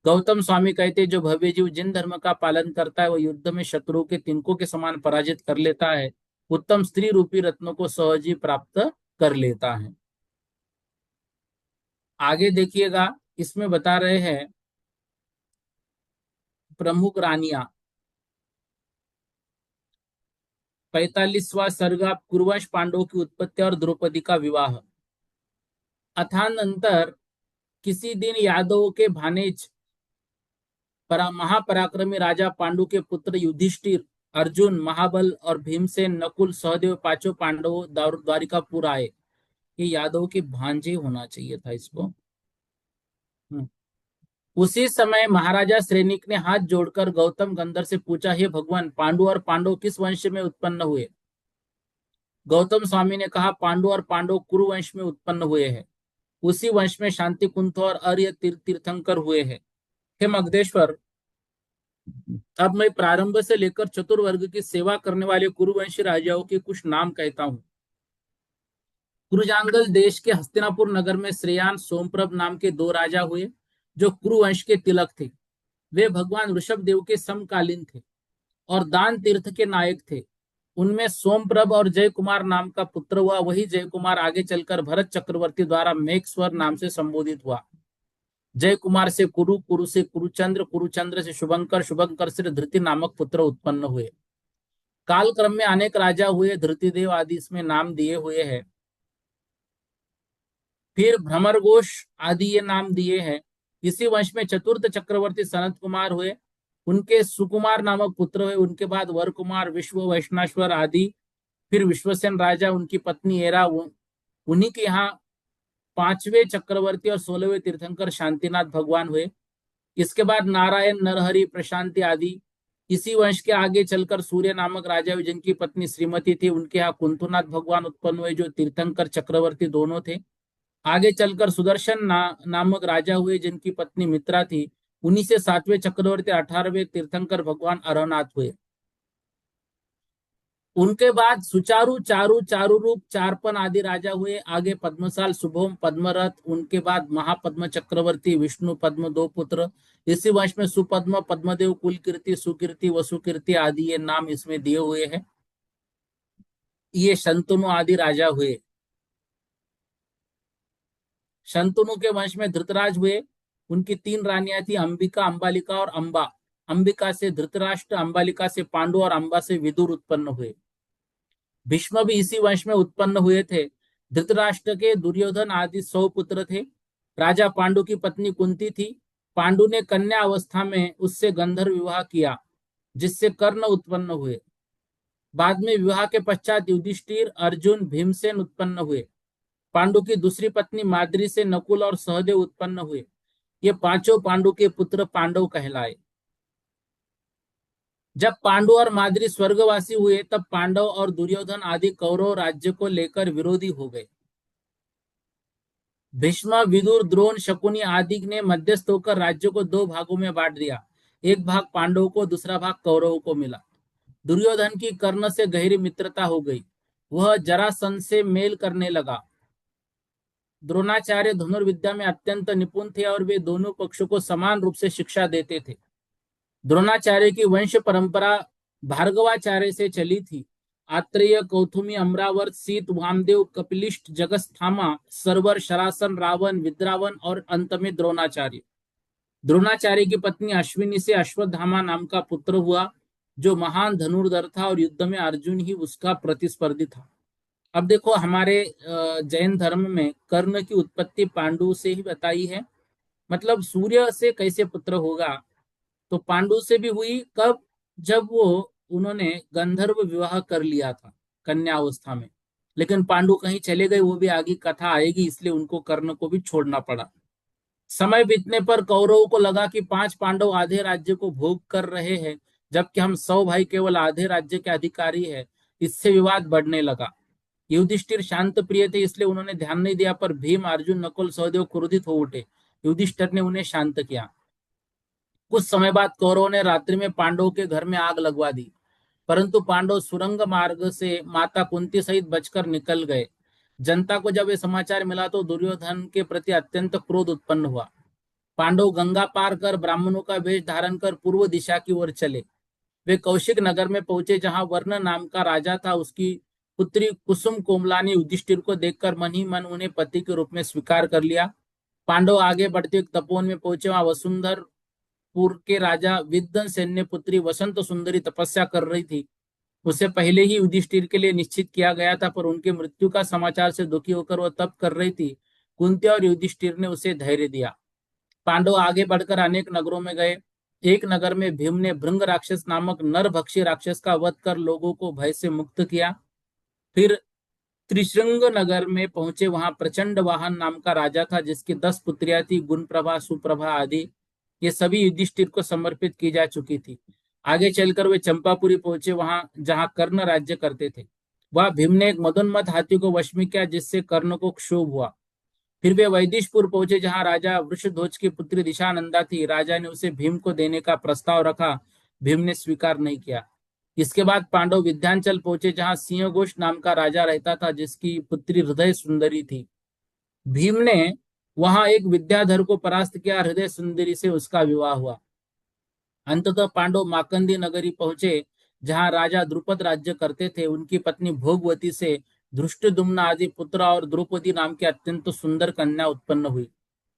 गौतम स्वामी कहते, जो भव्य जीव जिन धर्म का पालन करता है वह युद्ध में शत्रुओं के तिनकों के समान पराजित कर लेता है, उत्तम स्त्री रूपी रत्नों को सहज ही प्राप्त कर लेता है। आगे देखिएगा, इसमें बता रहे हैं प्रमुख रानियां। 45वां सर्ग कुरुवंश पांडवों की उत्पत्ति और द्रौपदी का विवाह। अथानंतर किसी दिन यादवों के भानेज महापराक्रमी राजा पांडु के पुत्र युधिष्ठिर, अर्जुन, महाबल और भीमसेन, नकुल, सहदेव पांचों पांडवों द्वारिकापुर आए। ये यादव के भांजे होना चाहिए था इसको। उसी समय महाराजा श्रेनिक ने हाथ जोड़कर गौतम गंधर से पूछा, हे भगवान, पांडु और पांडव किस वंश में उत्पन्न हुए? गौतम स्वामी ने कहा, पांडु और पांडव कुरुवंश में उत्पन्न हुए हैं। उसी वंश में शांति कुंथ और अर्य तीर्थंकर हुए हैं। हे मगधेश्वर, अब मैं प्रारंभ से लेकर चतुर्वर्ग की सेवा करने वाले कुरुवंशी राजाओं के कुछ नाम कहता हूं। कुरुजांगल देश के हस्तिनापुर नगर में श्रेयान सोमप्रभ नाम के 2 राजा हुए, जो कुरुवंश के तिलक थे। वे भगवान ऋषभ देव के समकालीन थे और दान तीर्थ के नायक थे। उनमें सोमप्रभ और जय कुमार नाम का पुत्र हुआ। वही जय कुमार आगे चलकर भरत चक्रवर्ती द्वारा मेघस्वर नाम से संबोधित हुआ। जय कुमार से कुरु, कुरु से कुरुचंद्र, कुरुचंद्र से शुभंकर, शुभंकर से धृति नामक पुत्र उत्पन्न हुए। कालक्रम में अनेक राजा हुए, धृतिदेव आदि इसमें नाम दिए हुए हैं। फिर भ्रमरघोष आदि ये नाम दिए हैं। इसी वंश में चतुर्थ चक्रवर्ती सनत कुमार हुए। उनके सुकुमार नामक पुत्र हुए। उनके बाद वर कुमार, विश्व, वैष्णेश्वर आदि। फिर विश्वसेन राजा, उनकी पत्नी एरा, उन्हीं के यहाँ 5वें चक्रवर्ती और 16वें तीर्थंकर शांतिनाथ भगवान हुए। इसके बाद नारायण, नरहरि, प्रशांति आदि। इसी वंश के आगे चलकर सूर्य नामक राजा हुए, जिनकी पत्नी श्रीमती थी। उनके यहाँ कुंथुनाथ भगवान उत्पन्न हुए, जो तीर्थंकर चक्रवर्ती दोनों थे। आगे चलकर सुदर्शन नामक राजा हुए, जिनकी पत्नी मित्रा थी। उन्हीं से 7वें चक्रवर्ती 18वें तीर्थंकर भगवान अरहनाथ हुए। उनके बाद सुचारु, चारु, चारुरूप, चारपन आदि राजा हुए। आगे पद्मसाल, शुभम, पद्मरथ, उनके बाद महापद्म चक्रवर्ती, विष्णु पद्म, दो पुत्र। इसी वंश में सुपद्म, पद्मदेव, कुलकीर्ति, सुकीर्ति, वसुकीर्ति आदि ये नाम इसमें दिए हुए हैं। ये शंतनु आदि राजा हुए। शंतनु के वंश में धृतराज हुए। उनकी तीन रानियां थी, अंबिका, अंबालिका और अंबा। अंबिका से धृतराष्ट्र, अंबालिका से पांडु और अंबा से विदुर उत्पन्न हुए। भीष्म भी इसी वंश में उत्पन्न हुए थे। धृतराष्ट्र के दुर्योधन आदि 100 पुत्र थे। राजा पांडु की पत्नी कुंती थी। पांडु ने कन्या अवस्था में उससे गंधर्व विवाह किया, जिससे कर्ण उत्पन्न हुए। बाद में विवाह के पश्चात युधिष्ठिर, अर्जुन, भीमसेन उत्पन्न हुए। पांडु की दूसरी पत्नी माद्री से नकुल और सहदेव उत्पन्न हुए। ये पांचों पांडु के पुत्र पांडव कहलाए। जब पांडु और माद्री स्वर्गवासी हुए, तब पांडव और दुर्योधन आदि कौरव राज्य को लेकर विरोधी हो गए। भीष्म, विदुर, द्रोण, शकुनी आदि ने मध्यस्थ होकर राज्य को दो भागों में बांट दिया। एक भाग पांडवों को, दूसरा भाग कौरवों को मिला। दुर्योधन की कर्ण से गहरी मित्रता हो गई। वह जरासंध से मेल करने लगा। द्रोणाचार्य धनुर्विद्या में अत्यंत निपुण थे और वे दोनों पक्षों को समान रूप से शिक्षा देते थे। द्रोणाचार्य की वंश परंपरा भार्गवाचार्य से चली थी। आत्रेय, कौथुमी, अमरावर्त, शीत, वामदेव, कपिलिष्ट, जगस्थामा, सरवर, शरासन, रावण, विद्रावन और अंत में द्रोणाचार्य। द्रोणाचार्य की पत्नी अश्विनी से अश्वत्थामा नाम का पुत्र हुआ, जो महान धनुर्धर था और युद्ध में अर्जुन ही उसका प्रतिस्पर्धी था। अब देखो, हमारे जैन धर्म में कर्ण की उत्पत्ति पांडु से ही बताई है। मतलब सूर्य से कैसे पुत्र होगा, तो पांडु से भी हुई। कब? जब वो उन्होंने गंधर्व विवाह कर लिया था कन्या अवस्था में। लेकिन पांडु कहीं चले गए, वो भी आगे कथा आएगी, इसलिए उनको कर्ण को भी छोड़ना पड़ा। समय बीतने पर कौरवों को लगा कि 5 पांडव आधे राज्य को भोग कर रहे हैं, जबकि हम 100 भाई केवल आधे राज्य के अधिकारी हैं। इससे विवाद बढ़ने लगा। युधिष्ठिर शांत प्रिय थे, इसलिए उन्होंने ध्यान नहीं दिया, पर भीम, अर्जुन, नकुल, सहदेव क्रोधित हो उठे। युधिष्ठिर ने उन्हें शांत किया। कुछ समय बाद कौरवों ने रात्रि में पांडवों के घर में आग लगवा दी, परंतु पांडव सुरंग मार्ग से माता कुंती सहित बचकर निकल गए। जनता को जब ये समाचार मिला तो दुर्योधन के प्रति अत्यंत क्रोध उत्पन्न हुआ। पांडव गंगा पार कर ब्राह्मणों का वेश धारण कर पूर्व दिशा की ओर चले। वे कौशिक नगर में पहुंचे, जहां वर्ण नाम का राजा था। उसकी पुत्री कुसुम कोमला ने युधिष्ठिर को देखकर मन ही मन उन्हें पति के रूप में स्वीकार कर लिया। पांडव आगे बढ़ते तपोवन में पहुंचे। वहां वसुंधरपुर के राजा विद्वन सेन ने पुत्री वसंत सुंदरी तपस्या कर रही थी। उसे पहले ही युधिष्ठिर के लिए निश्चित किया गया था, पर उनके मृत्यु का समाचार से दुखी होकर वह तप कर रही थी। कुंती और युधिष्ठिर ने उसे धैर्य दिया। पांडव आगे बढ़कर अनेक नगरों में गए। एक नगर में भीम ने भृंग राक्षस नामक नरभक्षी राक्षस का वध कर लोगों को भय से मुक्त किया। फिर त्रिशृंग नगर में पहुंचे। वहां प्रचंड वाहन नाम का राजा था, जिसकी 10 पुत्रियां थी, गुणप्रभा, सुप्रभा आदि। ये सभी युधिष्ठिर को समर्पित की जा चुकी थी। आगे चलकर वे चंपापुरी पहुंचे, वहां जहां कर्ण राज्य करते थे। वहां भीम ने एक मदोन्मत्त हाथी को वश में किया, जिससे कर्ण को क्षोभ हुआ। फिर वे वैदिशपुर पहुंचे, जहां राजा वृषध्वज की पुत्री दिशानंदा थी। राजा ने उसे भीम को देने का प्रस्ताव रखा। भीम ने स्वीकार नहीं किया। इसके बाद पांडव विद्यांचल पहुंचे, जहां सिंहघोष नाम का राजा रहता था, जिसकी पुत्री हृदय सुंदरी थी। भीम ने वहां एक विद्याधर को परास्त किया। हृदय सुंदरी से उसका विवाह हुआ। अंततः पांडव माकंदी नगरी पहुंचे, जहां राजा द्रुपद राज्य करते थे। उनकी पत्नी भोगवती से धृष्टद्युम्न आदि पुत्र और द्रौपदी नाम की अत्यंत सुंदर कन्या उत्पन्न हुई।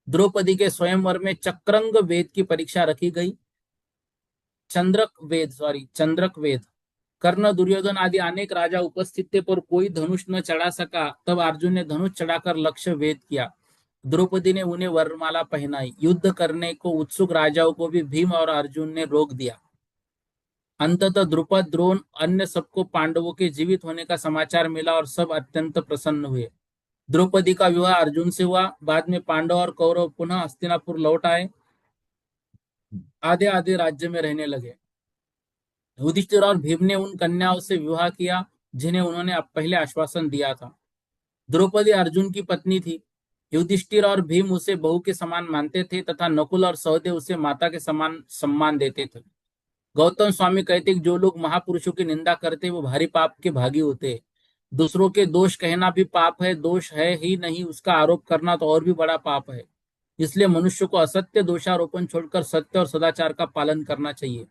द्रौपदी के स्वयंवर में चक्रंग वेद की परीक्षा रखी गई। चंद्रक वेद। कर्ण, दुर्योधन आदि अनेक राजा उपस्थित थे, पर कोई धनुष न चढ़ा सका। तब अर्जुन ने धनुष चढ़ाकर लक्ष्य वेद किया। द्रौपदी ने उन्हें वरमाला पहनाई। युद्ध करने को उत्सुक राजाओं को भी भीम और अर्जुन ने रोक दिया। अंततः द्रुपद, द्रोण, अन्य सबको पांडवों के जीवित होने का समाचार मिला और सब अत्यंत प्रसन्न हुए। द्रौपदी का विवाह अर्जुन से हुआ। बाद में पांडव और कौरव पुनः हस्तिनापुर लौट आए। आधे आधे राज्य में रहने लगे। युधिष्ठिर और भीम ने उन कन्याओं से विवाह किया, जिन्हें उन्होंने अब पहले आश्वासन दिया था। द्रौपदी अर्जुन की पत्नी थी। युधिष्ठिर और भीम उसे बहू के समान मानते थे, तथा नकुल और सहदेव उसे माता के समान सम्मान देते थे। गौतम स्वामी कहते कि जो लोग महापुरुषों की निंदा करते हैं वो भारी पाप के भागी होते हैं। दूसरों के दोष कहना भी पाप है, दोष है ही नहीं उसका आरोप करना तो और भी बड़ा पाप है। इसलिए मनुष्य को असत्य दोषारोपण छोड़कर सत्य और सदाचार का पालन करना चाहिए,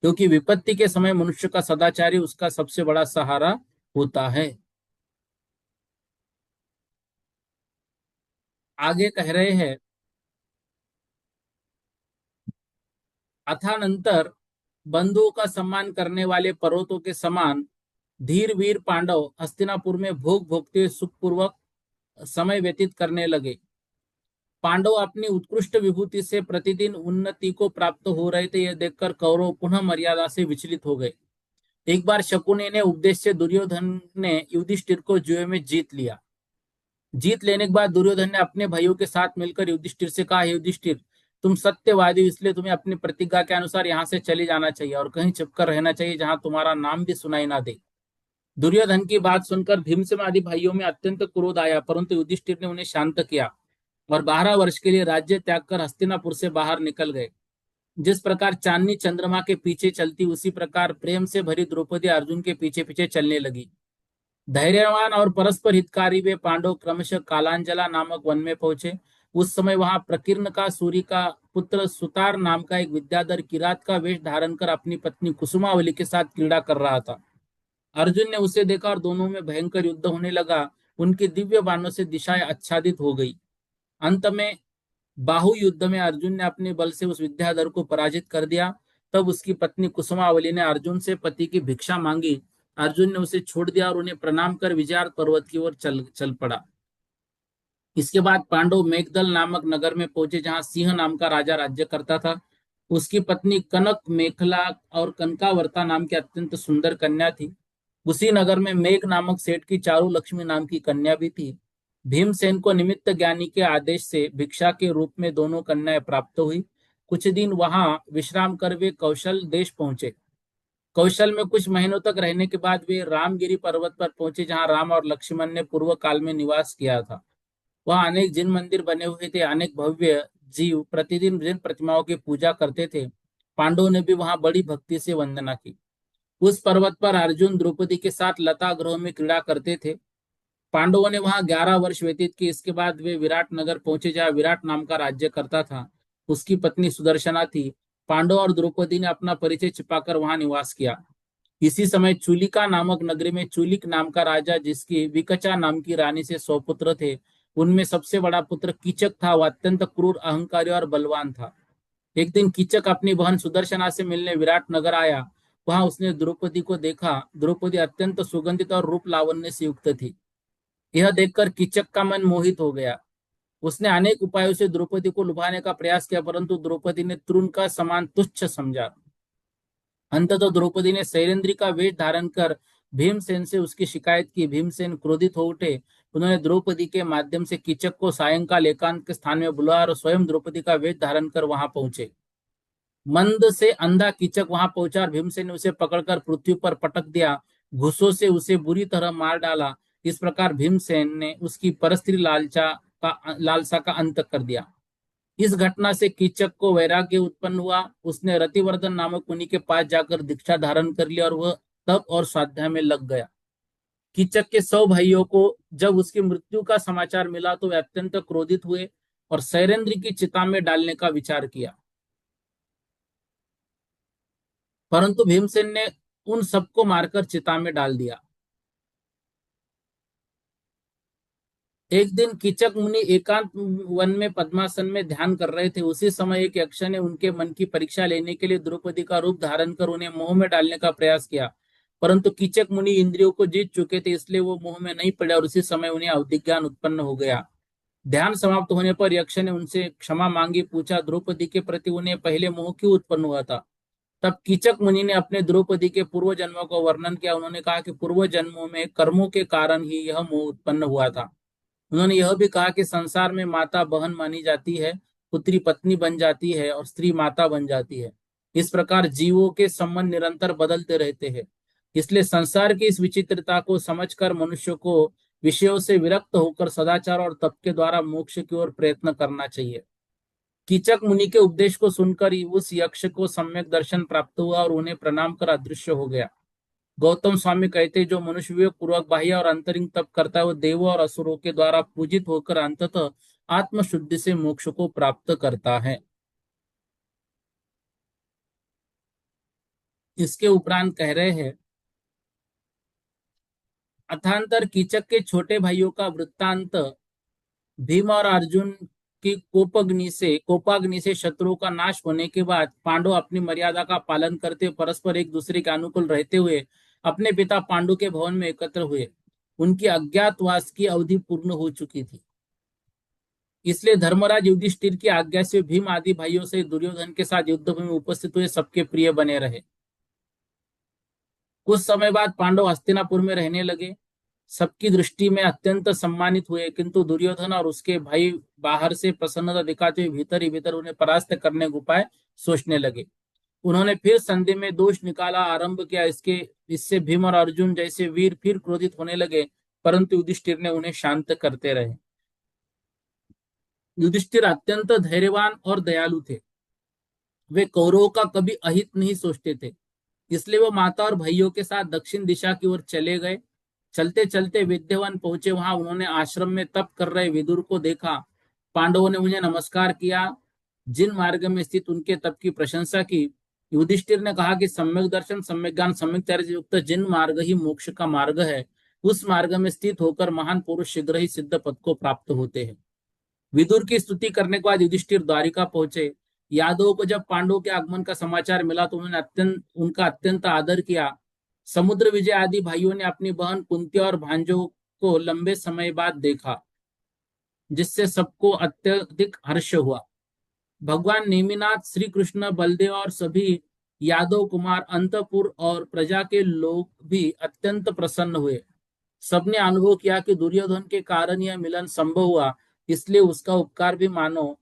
क्योंकि विपत्ति के समय मनुष्य का सदाचार ही उसका सबसे बड़ा सहारा होता है। आगे कह रहे हैं, अथानंतर बंधुओं का सम्मान करने वाले पर्वतों के समान धीर वीर पांडव हस्तिनापुर में भोग भोगते सुखपूर्वक समय व्यतीत करने लगे। पांडव अपनी उत्कृष्ट विभूति से प्रतिदिन उन्नति को प्राप्त हो रहे थे, यह देखकर कौरव पुनः मर्यादा से विचलित हो गए। एक बार शकुनी ने उपदेश से दुर्योधन ने युधिष्ठिर को जुए में जीत लिया। जीत लेने के बाद दुर्योधन ने अपने भाइयों के साथ मिलकर युधिष्ठिर से कहा, युधिष्ठिर तुम सत्यवादी हो, इसलिए तुम्हें अपनी प्रतिज्ञा के अनुसार यहाँ से चले जाना चाहिए और कहीं छिपकर रहना चाहिए जहां तुम्हारा नाम भी सुनाई ना दे। दुर्योधन की बात सुनकर भीमसेन आदि भाइयों में अत्यंत क्रोध आया, परंतु युधिष्ठिर ने उन्हें शांत किया और 12 वर्ष के लिए राज्य त्याग कर हस्तिनापुर से बाहर निकल गए। जिस प्रकार चांदनी चंद्रमा के पीछे चलती, उसी प्रकार प्रेम से भरी द्रौपदी अर्जुन के पीछे पीछे चलने लगी। धैर्यवान और परस्पर हितकारी वे पांडव क्रमशः कालांजला नामक वन में पहुंचे। उस समय वहां प्रकीर्ण का सूर्य का पुत्र सुतार नाम का एक विद्याधर किरात का वेश धारण कर अपनी पत्नी कुसुमावली के साथ क्रीड़ा कर रहा था। अर्जुन ने उसे देखा और दोनों में भयंकर युद्ध होने लगा। उनकी दिव्य बाणों से दिशाएं आच्छादित हो गई। अंत में बाहु युद्ध में अर्जुन ने अपने बल से उस विद्याधर को पराजित कर दिया। तब उसकी पत्नी कुसुमावली ने अर्जुन से पति की भिक्षा मांगी। अर्जुन ने उसे छोड़ दिया और उन्हें प्रणाम कर विजयार्थ पर्वत की ओर चल चल पड़ा। इसके बाद पांडव मेघदल नामक नगर में पहुंचे, जहां सिंह नाम का राजा राज्य करता था। उसकी पत्नी कनक मेखला और कनकावर्ता नाम की अत्यंत सुंदर कन्या थी। उसी नगर में मेघ नामक सेठ की चारू लक्ष्मी नाम की कन्या भी थी। भीमसेन को निमित्त ज्ञानी के आदेश से भिक्षा के रूप में दोनों कन्याएं प्राप्त हुई। कुछ दिन वहां विश्राम कर वे कौशल देश पहुंचे। कौशल में कुछ महीनों तक रहने के बाद वे रामगिरी पर्वत पर पहुंचे, जहां राम और लक्ष्मण ने पूर्व काल में निवास किया था। वहां अनेक जिन मंदिर बने हुए थे। अनेक भव्य जीव प्रतिदिन जिन प्रतिमाओं की पूजा करते थे। पांडवों ने भी वहां बड़ी भक्ति से वंदना की। उस पर्वत पर अर्जुन द्रौपदी के साथ लता गृह में क्रीड़ा करते थे। पांडवों ने वहां 11 वर्ष व्यतीत किए। इसके बाद वे विराट नगर पहुंचे, जहां विराट नाम का राज्य करता था। उसकी पत्नी सुदर्शना थी। पांडव और द्रौपदी ने अपना परिचय छिपाकर वहां निवास किया। इसी समय चुलिका नामक नगरी में चुलिक नाम का राजा, जिसकी विकचा नाम की रानी से 100 पुत्र थे, उनमें सबसे बड़ा पुत्र कीचक था। वह अत्यंत क्रूर, अहंकारी और बलवान था। एक दिन कीचक अपनी बहन सुदर्शना से मिलने विराट नगर आया। वहां उसने द्रौपदी को देखा। द्रौपदी अत्यंत सुगंधित और रूप लावण्य से युक्त थी। यह देखकर कीचक का मन मोहित हो गया। उसने अनेक उपायों से द्रौपदी को लुभाने का प्रयास किया, परंतु द्रौपदी ने तृण का समान तुच्छ समझा। अंततः द्रौपदी ने शैलेंद्री का वेश धारण कर भीमसेन से उसकी शिकायत की। भीमसेन क्रोधित हो उठे। उन्होंने द्रौपदी के माध्यम से कीचक को सायंकाल एकांत के स्थान में बुलाया और स्वयं द्रौपदी का वेश धारण कर वहां पहुंचे। मंद से अंधा कीचक वहां पहुंचा और भीमसेन ने उसे पकड़कर पृथ्वी पर पटक दिया। घुसों से उसे बुरी तरह मार डाला। इस प्रकार भीमसेन ने उसकी परस्त्री लालसा का अंत कर दिया। इस घटना से कीचक को वैराग्य उत्पन्न हुआ। उसने रतिवर्धन नामक मुनि के पास जाकर दीक्षा धारण कर लिया और वह तप और स्वाध्याय में लग गया। कीचक के 100 भाइयों को जब उसकी मृत्यु का समाचार मिला तो वे अत्यंत क्रोधित हुए और शैलेंद्र की चिता में डालने का विचार किया, परंतु भीमसेन ने उन सबको मारकर चिता में डाल दिया। एक दिन कीचक मुनि एकांत वन में पद्मासन में ध्यान कर रहे थे। उसी समय एक यक्ष ने उनके मन की परीक्षा लेने के लिए द्रौपदी का रूप धारण कर उन्हें मोह में डालने का प्रयास किया, परंतु कीचक मुनि इंद्रियों को जीत चुके थे, इसलिए वो मोह में नहीं पड़े और उसी समय उन्हें अवधिज्ञान उत्पन्न हो गया। ध्यान समाप्त होने पर यक्ष ने उनसे क्षमा मांगी। पूछा, द्रौपदी के प्रति उन्हें पहले मोह क्यों उत्पन्न हुआ था? तब कीचक मुनि ने अपने द्रौपदी के पूर्व जन्मों का वर्णन किया। उन्होंने कहा कि पूर्व जन्मों में कर्मों के कारण ही यह मोह उत्पन्न हुआ था। उन्होंने यह भी कहा कि संसार में माता बहन मानी जाती है, पुत्री पत्नी बन जाती है और स्त्री माता बन जाती है। इस प्रकार जीवों के संबंध निरंतर बदलते रहते हैं। इसलिए संसार की इस विचित्रता को समझकर मनुष्य को विषयों से विरक्त होकर सदाचार और तप के द्वारा मोक्ष की ओर प्रयत्न करना चाहिए। कीचक मुनि के उपदेश को सुनकर ही उस यक्ष को सम्यक दर्शन प्राप्त हुआ और उन्हें प्रणाम कर अदृश्य हो गया। गौतम स्वामी कहते जो मनुष्य विवेक पूर्वक बाह्य और आंतरिक तप करता है वो देवों और असुरों के द्वारा पूजित होकर अंततः आत्मशुद्धि से मोक्ष को प्राप्त करता है। इसके उपरांत कह रहे हैं, अथांतर कीचक के छोटे भाइयों का वृत्तांत। भीम और अर्जुन की कोपाग्नि से शत्रुओं का नाश होने के बाद पांडव अपनी मर्यादा का पालन करते परस्पर एक दूसरे के अनुकूल रहते हुए अपने पिता पांडु के भवन में एकत्र हुए। उनकी अज्ञातवास की अवधि पूर्ण हो चुकी थी, इसलिए धर्मराज युधिष्ठिर की आज्ञा से भीम आदि भाइयों से दुर्योधन के साथ युद्ध में उपस्थित हुए सबके प्रिय बने रहे। कुछ समय बाद पांडव हस्तिनापुर में रहने लगे। सबकी दृष्टि में अत्यंत सम्मानित हुए, किंतु दुर्योधन और उसके भाई बाहर से प्रसन्नता दिखाते हुए भीतर ही भीतर उन्हें परास्त करने का उपाय सोचने लगे। उन्होंने फिर संधि में दोष निकाला आरंभ किया। इससे भीम और अर्जुन जैसे वीर फिर क्रोधित होने लगे, परंतु युधिष्ठिर ने उन्हें शांत करते रहे। युधिष्ठिर अत्यंत धैर्यवान और दयालु थे। वे कौरवों का कभी अहित नहीं सोचते थे, इसलिए वो माता और भाइयों के साथ दक्षिण दिशा की ओर चले गए। चलते चलते विद्यावन पहुंचे। वहां उन्होंने आश्रम में तप कर रहे विदुर को देखा। पांडवों ने उन्हें नमस्कार किया। जिन मार्ग में स्थित उनके तप की प्रशंसा की। युधिष्ठिर ने कहा कि सम्यक दर्शन, सम्यक ज्ञान, सम्यक चर्य युक्त जिन मार्ग ही मोक्ष का मार्ग है, उस मार्ग में स्थित होकर महान पुरुष शीघ्र ही सिद्ध पद को प्राप्त होते हैं। विदुर की स्तुति करने के बाद युधिष्ठिर द्वारिका पहुंचे। यादवों को जब पांडवों के आगमन का समाचार मिला तो उन्होंने उनका अत्यंत आदर किया। समुद्र विजय आदि भाइयों ने अपनी बहन कुंती और भांजों को लंबे समय बाद देखा, जिससे सबको अत्यधिक हर्ष हुआ। भगवान नेमिनाथ, श्री कृष्ण, बलदेव और सभी यादव कुमार, अंतपुर और प्रजा के लोग भी अत्यंत प्रसन्न हुए। सबने अनुभव किया कि दुर्योधन के कारण यह मिलन संभव हुआ, इसलिए उसका अपकार भी मानो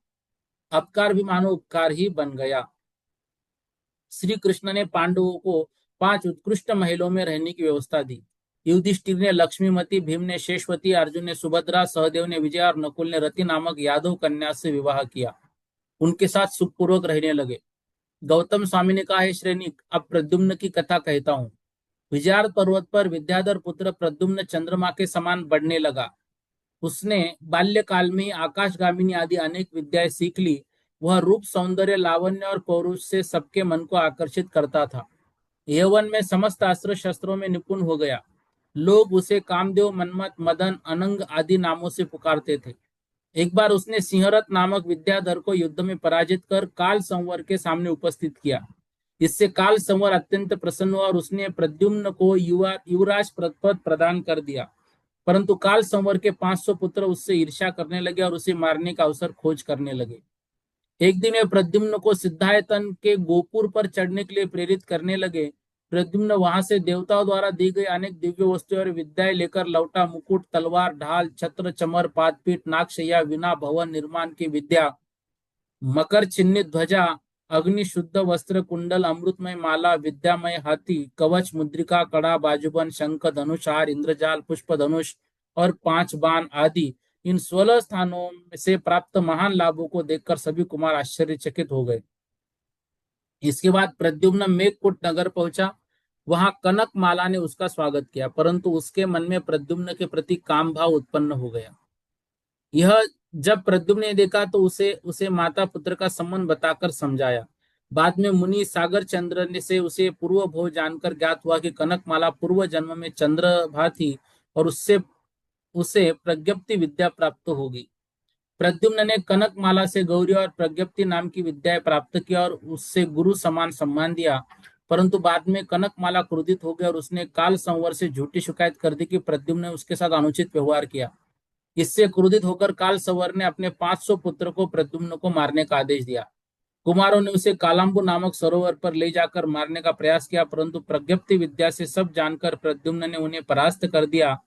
उपकार ही बन गया। श्री कृष्ण ने पांडवों को 5 उत्कृष्ट महलों में रहने की व्यवस्था दी। युधिष्ठिर ने लक्ष्मीमती, भीम ने शेषवती, अर्जुन ने सुभद्रा, सहदेव ने विजय और नकुल ने रति नामक यादव कन्या से विवाह किया। उनके साथ सुखपूर्वक रहने लगे। गौतम स्वामी ने कहा, है श्रेणिक, अब प्रद्युम्न की कथा कहता हूँ। विजयार पर्वत पर विद्याधर पुत्र प्रद्युम्न चंद्रमा के समान बढ़ने लगा। उसने बाल्यकाल में आकाशगामिनी आदि अनेक विद्याएं सीख ली। वह रूप, सौंदर्य, लावण्य और पौरुष से सबके मन को आकर्षित करता था। यौवन में समस्त अस्त्र शस्त्रों में निपुण हो गया। लोग उसे कामदेव, मन्मथ, मदन, अनंग आदि नामों से पुकारते थे। एक बार उसने सिंहरथ नामक विद्याधर को युद्ध में पराजित कर काल संवर के सामने उपस्थित किया। इससे काल संवर अत्यंत प्रसन्न हुआ और उसने प्रद्युम्न को युवराज पद प्रदान कर दिया। परंतु काल संवर के 500 पुत्र उससे ईर्ष्या करने लगे और उसे मारने का अवसर खोज करने लगे। एक दिन वे प्रद्युम्न को सिद्धायतन के गोपुर पर चढ़ने के लिए प्रेरित करने लगे। प्रद्युम्न वहां से देवताओं द्वारा दी गई अनेक दिव्य वस्तुएं और विद्याएं लेकर लौटा। मुकुट, तलवार, ढाल, छत्र, चमर, पादपीठ, नागशैया, वीणा, भवन निर्माण की विद्या, मकर चिन्हित ध्वजा, अग्नि शुद्ध वस्त्र, कुंडल, अमृतमय माला, विद्यामय हाथी, कवच, मुद्रिका, कड़ा, बाजूबन, शंख, धनुष, हार, इंद्रजाल, पुष्प धनुष और 5 बाण आदि इन 16 स्थानों से प्राप्त महान लाभों को देखकर सभी कुमार आश्चर्यचकित हो गए। इसके बाद प्रद्युम्न मेघकूट नगर पहुंचा। वहां कनक माला ने उसका स्वागत किया, परंतु उसके मन में प्रद्युम्न के प्रति काम भाव उत्पन्न हो गया। यह जब प्रद्युम्न ने देखा तो उसे उसे माता पुत्र का संबंध बताकर समझाया। बाद में मुनि सागर चंद्र ने से उसे पूर्व भव जानकर ज्ञात हुआ कि कनकमाला पूर्व जन्म में चंद्रभा थी और उससे उसे प्रज्ञप्ति विद्या प्राप्त होगी। प्रद्युम्न ने कनकमाला से गौरी और प्रज्ञप्ति नाम की विद्याएं प्राप्त की और उससे गुरु समान सम्मान दिया। परंतु बाद में कनकमाला क्रोधित हो गया और उसने काल संवर से झूठी शिकायत कर दी कि प्रद्युम्न ने उसके साथ अनुचित व्यवहार किया। इससे क्रोधित होकर काल संवर ने अपने 500 पुत्र को प्रद्युम्न को मारने का आदेश दिया। कुमारों ने उसे कालांबु नामक सरोवर पर ले जाकर मारने का प्रयास किया, परंतु प्रज्ञप्ति विद्या से सब जानकर प्रद्युम्न ने उन्हें परास्त कर दिया।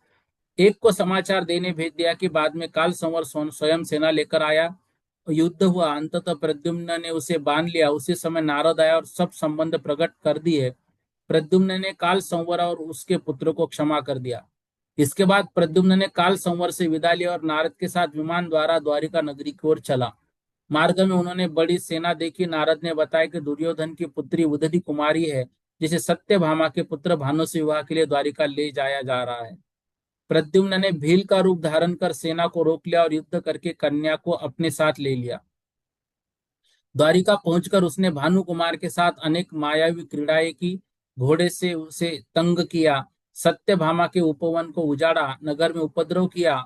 एक को समाचार देने भेज दिया कि बाद में काल संवर स्वयं सेना लेकर आया। युद्ध हुआ। अंततः प्रद्युम्न ने उसे बांध लिया। उसी समय नारद आया और सब संबंध प्रकट कर दिए। प्रद्युम्न ने काल संवर और उसके पुत्र को क्षमा कर दिया। इसके बाद प्रद्युम्न ने काल संवर से विदा लिया और नारद के साथ विमान द्वारा द्वारिका नगरी की ओर चला। मार्ग में उन्होंने बड़ी सेना देखी। नारद ने बताया कि दुर्योधन की पुत्री उदधि कुमारी है, जिसे सत्यभामा के पुत्र भानु से विवाह के लिए द्वारिका ले जाया जा रहा है। प्रद्युम्न ने भील का रूप धारण कर सेना को रोक लिया और युद्ध करके कन्या को अपने साथ ले लिया। द्वारिका पहुंचकर उसने भानु कुमार के साथ अनेक मायावी क्रीड़ाएं की, घोड़े से उसे तंग किया, सत्यभामा के उपवन को उजाड़ा, नगर में उपद्रव किया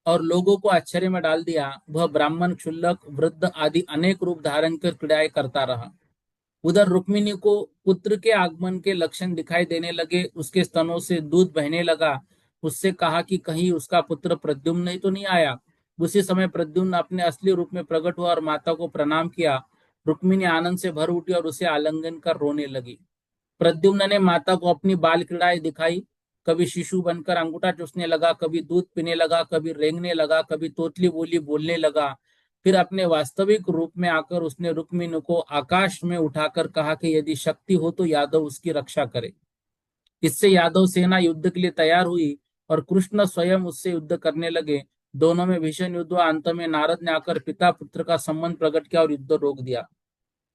और लोगों को आश्चर्य में डाल दिया। वह ब्राह्मण, क्षुल्लक, वृद्ध आदि अनेक रूप धारण कर क्रीड़ाएं करता रहा। उधर रुक्मिणी को पुत्र के आगमन के लक्षण दिखाई देने लगे। उसके स्तनों से दूध बहने लगा। उससे कहा कि कहीं उसका पुत्र प्रद्युम्न ही तो नहीं आया। उसी समय प्रद्युम्न अपने असली रूप में प्रकट हुआ और माता को प्रणाम किया। रुक्मिणी आनंद से भर उठी और उसे आलिंगन कर रोने लगी। प्रद्युम्न ने माता को अपनी बाल क्रीड़ाएं दिखाई। कभी शिशु बनकर अंगूठा चूसने लगा, कभी दूध पीने लगा, कभी रेंगने लगा, कभी तोतली बोली बोलने लगा। फिर अपने वास्तविक रूप में आकर उसने रुक्मिणी को आकाश में उठाकर कहा कि यदि शक्ति हो तो यादव उसकी रक्षा करे। इससे यादव सेना युद्ध के लिए तैयार हुई और कृष्ण स्वयं उससे युद्ध करने लगे। दोनों में भीषण युद्ध हुआ। अंत में नारद ने आकर पिता पुत्र का संबंध प्रकट किया और युद्ध रोक दिया।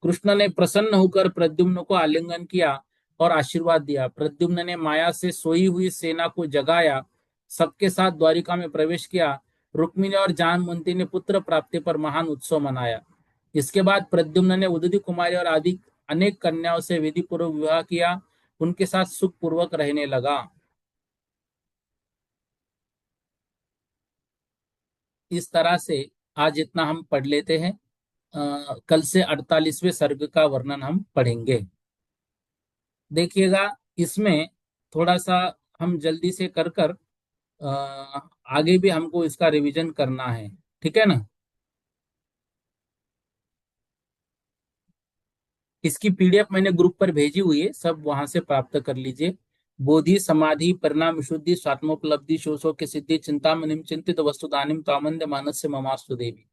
कृष्ण ने प्रसन्न होकर प्रद्युम्न को आलिंगन किया और आशीर्वाद दिया। प्रद्युम्न ने माया से सोई हुई सेना को जगाया, सबके साथ द्वारिका में प्रवेश किया। रुक्मिणी और जानवंती ने पुत्र प्राप्ति पर महान उत्सव मनाया। इसके बाद प्रद्युम्न ने उदती कुमारी और आदि अनेक कन्याओं से विधि पूर्वक विवाह किया, उनके साथ सुख पूर्वक रहने लगा। इस तरह से आज इतना हम पढ़ लेते हैं। कल से 48वें सर्ग का वर्णन हम पढ़ेंगे। देखिएगा, इसमें थोड़ा सा हम जल्दी से कर कर आगे भी हमको इसका रिवीजन करना है। ठीक है ना। इसकी पीडीएफ मैंने ग्रुप पर भेजी हुई है, सब वहां से प्राप्त कर लीजिए। बोधि समाधि परिणाम विशुद्धि स्वात्मोपलब्धि शोषो के सिद्धि चिंतामणिम चिंतित वस्तुदानिम तामंद मानस से ममास्तु देवी।